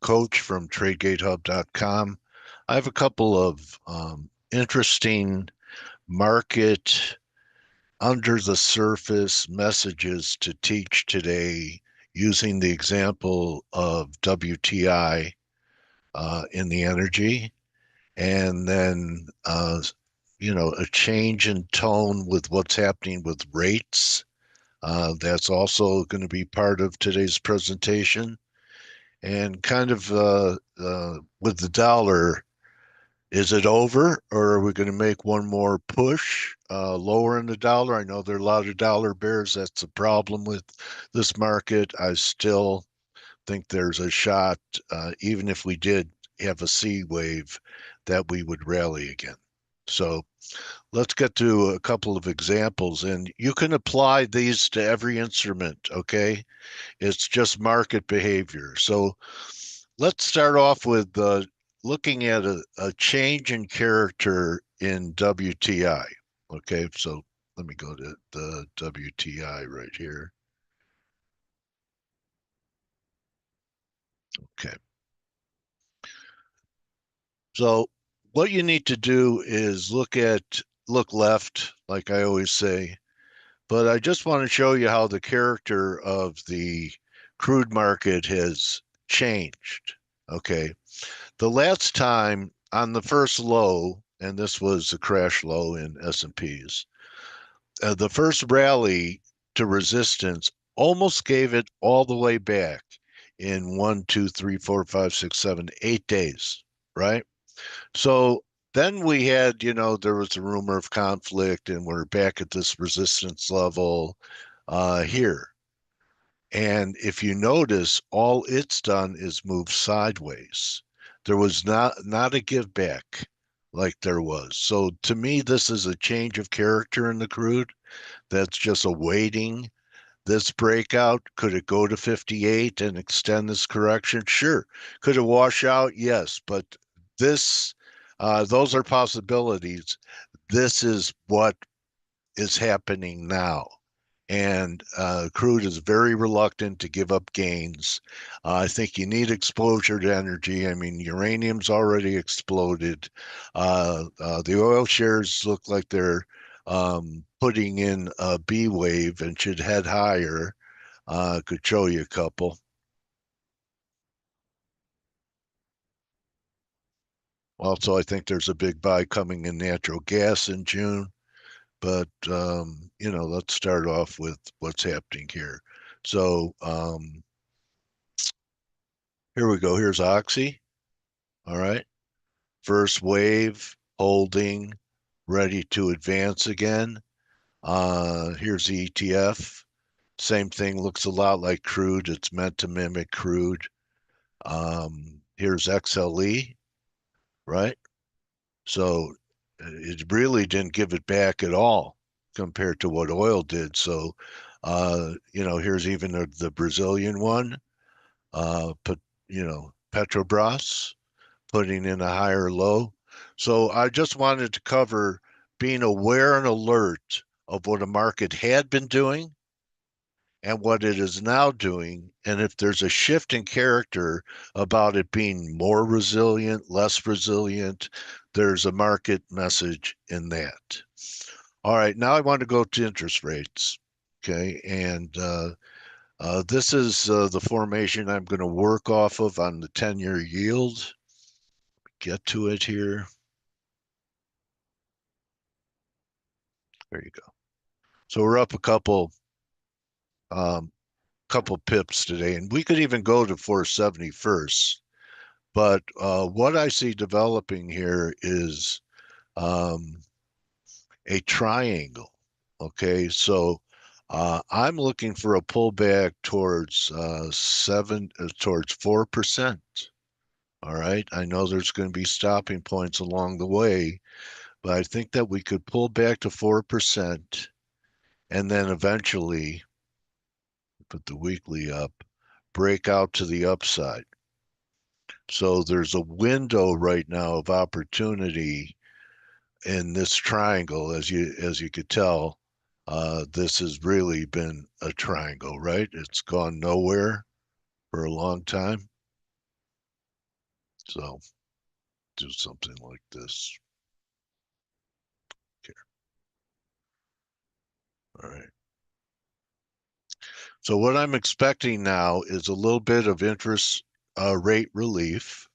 Coach from TradeGateHub.com. I have a couple of interesting market under the surface messages to teach today using the example of WTI in the energy, and then a change in tone with what's happening with rates. That's also going to be part of today's presentation. And kind of with the dollar, is it over, or are we going to make one more push lower in the dollar? I know there are a lot of dollar bears. That's a problem with this market. I still think there's a shot, even if we did have a C wave, that we would rally again. So let's get to a couple of examples, and you can apply these to every instrument, okay? It's just market behavior. So let's start off with looking at a change in character in WTI. Okay, so let me go to the WTI right here. Okay. So what you need to do is look left, like I always say, but I just want to show you how the character of the crude market has changed. Okay. The last time on the first low, and this was the crash low in S&Ps, the first rally to resistance almost gave it all the way back in 1, 2, 3, 4, 5, 6, 7, 8 days, right? So then we had, there was a rumor of conflict, and we're back at this resistance level here. And if you notice, all it's done is move sideways. There was not a give back like there was. So to me, this is a change of character in the crude that's just awaiting this breakout. Could it go to 58 and extend this correction? Sure. Could it wash out? Yes. But those are possibilities. This is what is happening now. And crude is very reluctant to give up gains. I think you need exposure to energy. I mean, uranium's already exploded. The oil shares look like they're putting in a B wave and should head higher. Could show you a couple. Also, I think there's a big buy coming in natural gas in June. But let's start off with what's happening here. So here we go. Here's Oxy. All right. First wave holding, ready to advance again. Here's the ETF. Same thing, looks a lot like crude. It's meant to mimic crude. Here's XLE, right? So it really didn't give it back at all compared to what oil did. So, here's even the Brazilian one, but Petrobras putting in a higher low. So I just wanted to cover being aware and alert of what a market had been doing and what it is now doing. And if there's a shift in character about it being more resilient, less resilient, there's a market message in that. All right, now I want to go to interest rates. Okay, and this is the formation I'm going to work off of on the 10-year yield. Get to it here. There you go. So we're up a couple pips today, and we could even go to 470 first. But what I see developing here is a triangle. Okay, so I'm looking for a pullback towards towards 4%. All right, I know there's going to be stopping points along the way, but I think that we could pull back to 4% and then eventually put the weekly up, break out to the upside. So there's a window right now of opportunity in this triangle, as you could tell. This has really been a triangle, right? It's gone nowhere for a long time. So do something like this. Okay. All right. So what I'm expecting now is a little bit of interest rate relief,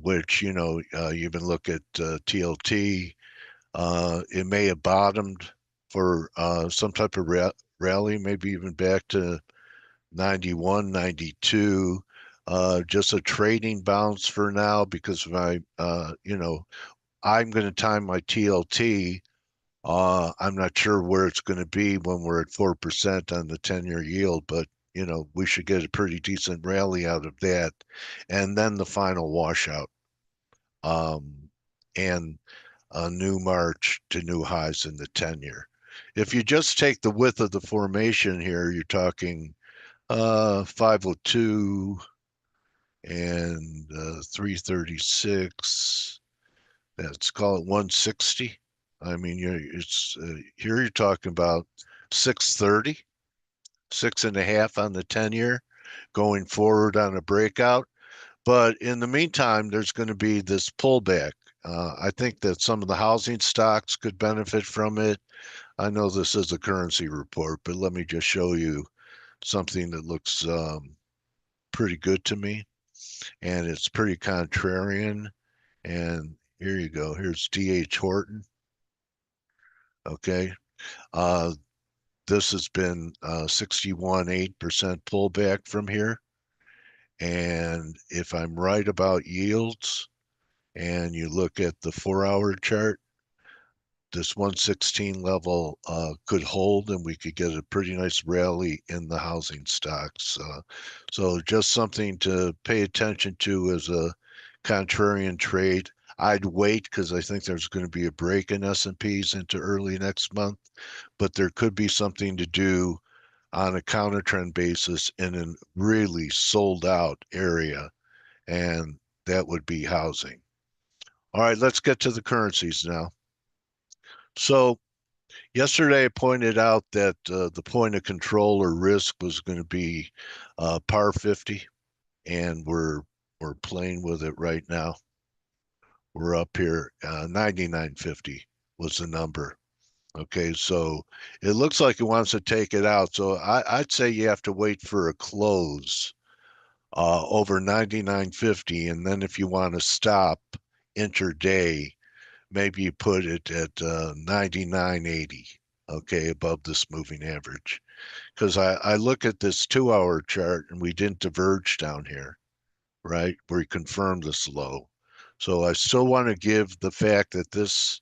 which, you even look at TLT, it may have bottomed for some type of rally, maybe even back to 91, 92. Just a trading bounce for now because I'm going to time my TLT. I'm not sure where it's going to be when we're at 4% on the 10-year yield, but we should get a pretty decent rally out of that. And then the final washout. And a new March to new highs in the 10-year. If you just take the width of the formation here, you're talking 502 and 336. Let's call it 160. I mean, here you're talking about 630, 6.5 on the 10-year going forward on a breakout. But in the meantime, there's going to be this pullback. I think that some of the housing stocks could benefit from it. I know this is a currency report, but let me just show you something that looks pretty good to me. And it's pretty contrarian. And here you go. Here's DH Horton. Okay. Uh, this has been 61.8% pullback from here. And if I'm right about yields, and you look at the 4-hour chart, this 116 level could hold and we could get a pretty nice rally in the housing stocks. So just something to pay attention to as a contrarian trade. I'd wait because I think there's going to be a break in S&Ps into early next month, but there could be something to do on a counter trend basis in a really sold out area, and that would be housing. All right, let's get to the currencies now. So yesterday I pointed out that the point of control or risk was going to be par 50, and we're playing with it right now. We're up here, 99.50 was the number. Okay, so it looks like it wants to take it out. So I'd say you have to wait for a close over 99.50, and then if you want to stop intraday, maybe you put it at 99.80, okay, above this moving average. Because I look at this 2-hour chart and we didn't diverge down here, right? We confirmed this low. So I still want to give the fact that this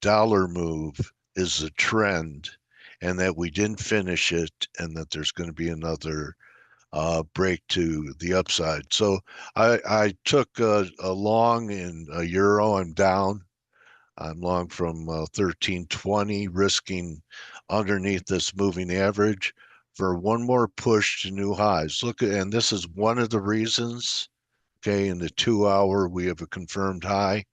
dollar move is a trend and that we didn't finish it and that there's going to be another break to the upside. So I took a long in a euro. I'm down. I'm long from 1320, risking underneath this moving average for one more push to new highs. Look, and this is one of the reasons. Okay, in the 2-hour, we have a confirmed high.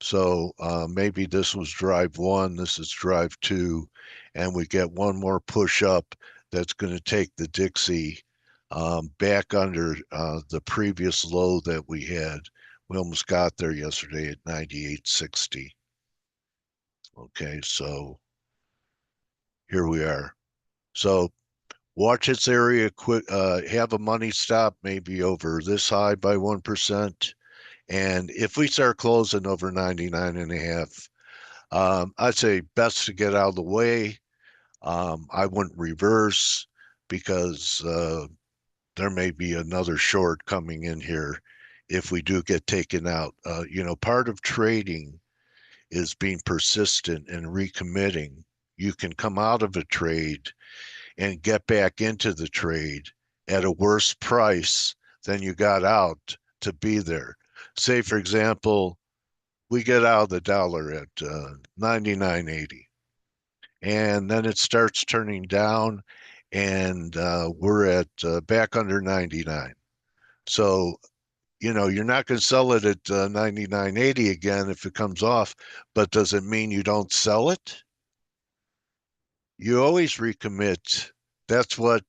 So maybe this was drive one, this is drive two, and we get one more push up that's going to take the Dixie back under the previous low that we had. We almost got there yesterday at 98.60. Okay, so here we are. So watch its area quick, have a money stop maybe over this high by 1%. And if we start closing over 99.5, I'd say best to get out of the way. I wouldn't reverse because there may be another short coming in here if we do get taken out. Part of trading is being persistent and recommitting. You can come out of a trade and get back into the trade at a worse price than you got out to be there. Say, for example, we get out of the dollar at 99.80, and then it starts turning down, and we're at back under 99. So you're not going to sell it at 99.80 again if it comes off, but does it mean you don't sell it? You always recommit. That's what,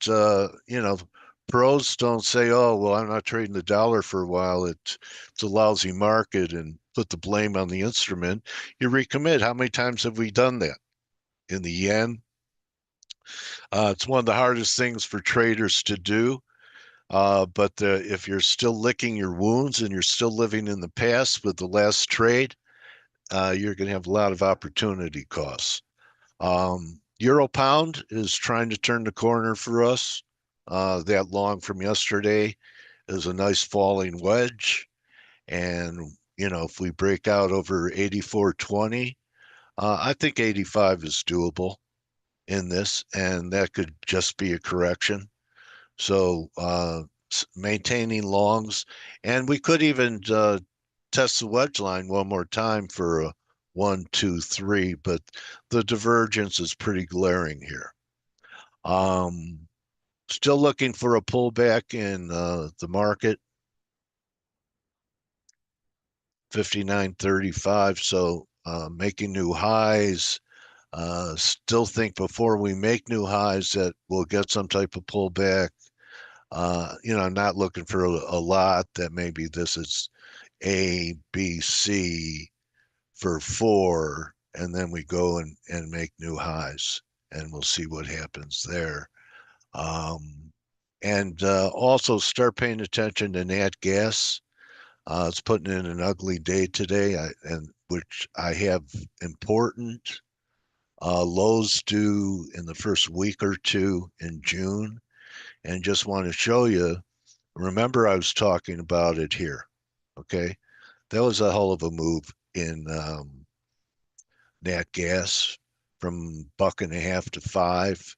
pros don't say, oh, well, I'm not trading the dollar for a while. It's a lousy market and put the blame on the instrument. You recommit. How many times have we done that? In the yen, it's one of the hardest things for traders to do. But if you're still licking your wounds and you're still living in the past with the last trade, you're going to have a lot of opportunity costs. Euro pound is trying to turn the corner for us. That long from yesterday is a nice falling wedge. And, if we break out over 84.20, I think 85 is doable in this, and that could just be a correction. So maintaining longs, and we could even test the wedge line one more time for a 1, 2, 3, but the divergence is pretty glaring here. Still looking for a pullback in the market, 59.35. So making new highs. Still think before we make new highs that we'll get some type of pullback. I'm not looking for a lot. That maybe this is A, B, C for 4, and then we go and make new highs, and we'll see what happens there. And also start paying attention to nat gas. It's putting in an ugly day today, which I have important lows due in the first week or two in June, and just want to show you. Remember, I was talking about it here. Okay, that was a hell of a move in nat gas from $1.50 to 5.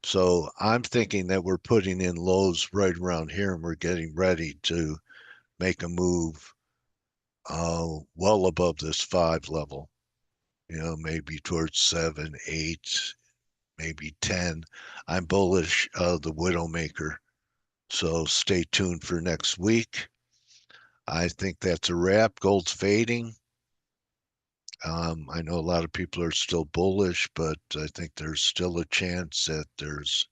So I'm thinking that we're putting in lows right around here, and we're getting ready to make a move well above this 5 level. Maybe towards 7, 8, maybe 10. I'm bullish the Widowmaker. So stay tuned for next week. I think that's a wrap. Gold's fading. I know a lot of people are still bullish, but I think there's still a chance that there's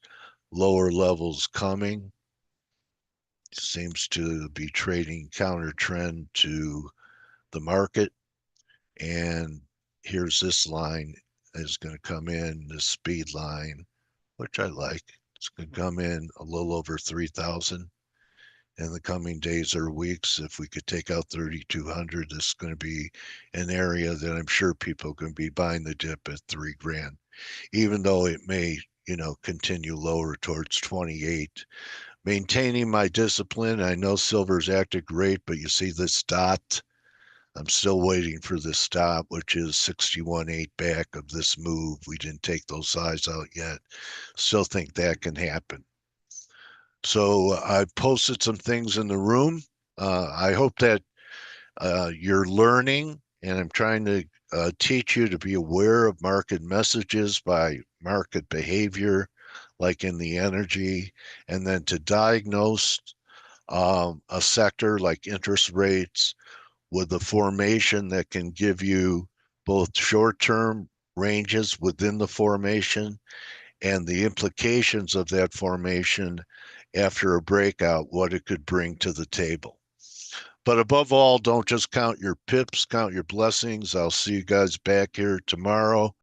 lower levels coming. Seems to be trading counter trend to the market. And here's this line is going to come in, the speed line, which I like. It's going to come in a little over 3,000 in the coming days or weeks. If we could take out 3,200, this is going to be an area that I'm sure people are going to be buying the dip at 3 grand, even though it may, continue lower towards 28. Maintaining my discipline. I know silver's acted great, but you see this dot. I'm still waiting for this stop, which is 61.8 back of this move. We didn't take those highs out yet. Still think that can happen. So I posted some things in the room. I hope that you're learning, and I'm trying to teach you to be aware of market messages by market behavior, like in the energy, and then to diagnose a sector like interest rates with a formation that can give you both short-term ranges within the formation and the implications of that formation after a breakout, what it could bring to the table. But above all, don't just count your pips, count your blessings. I'll see you guys back here tomorrow.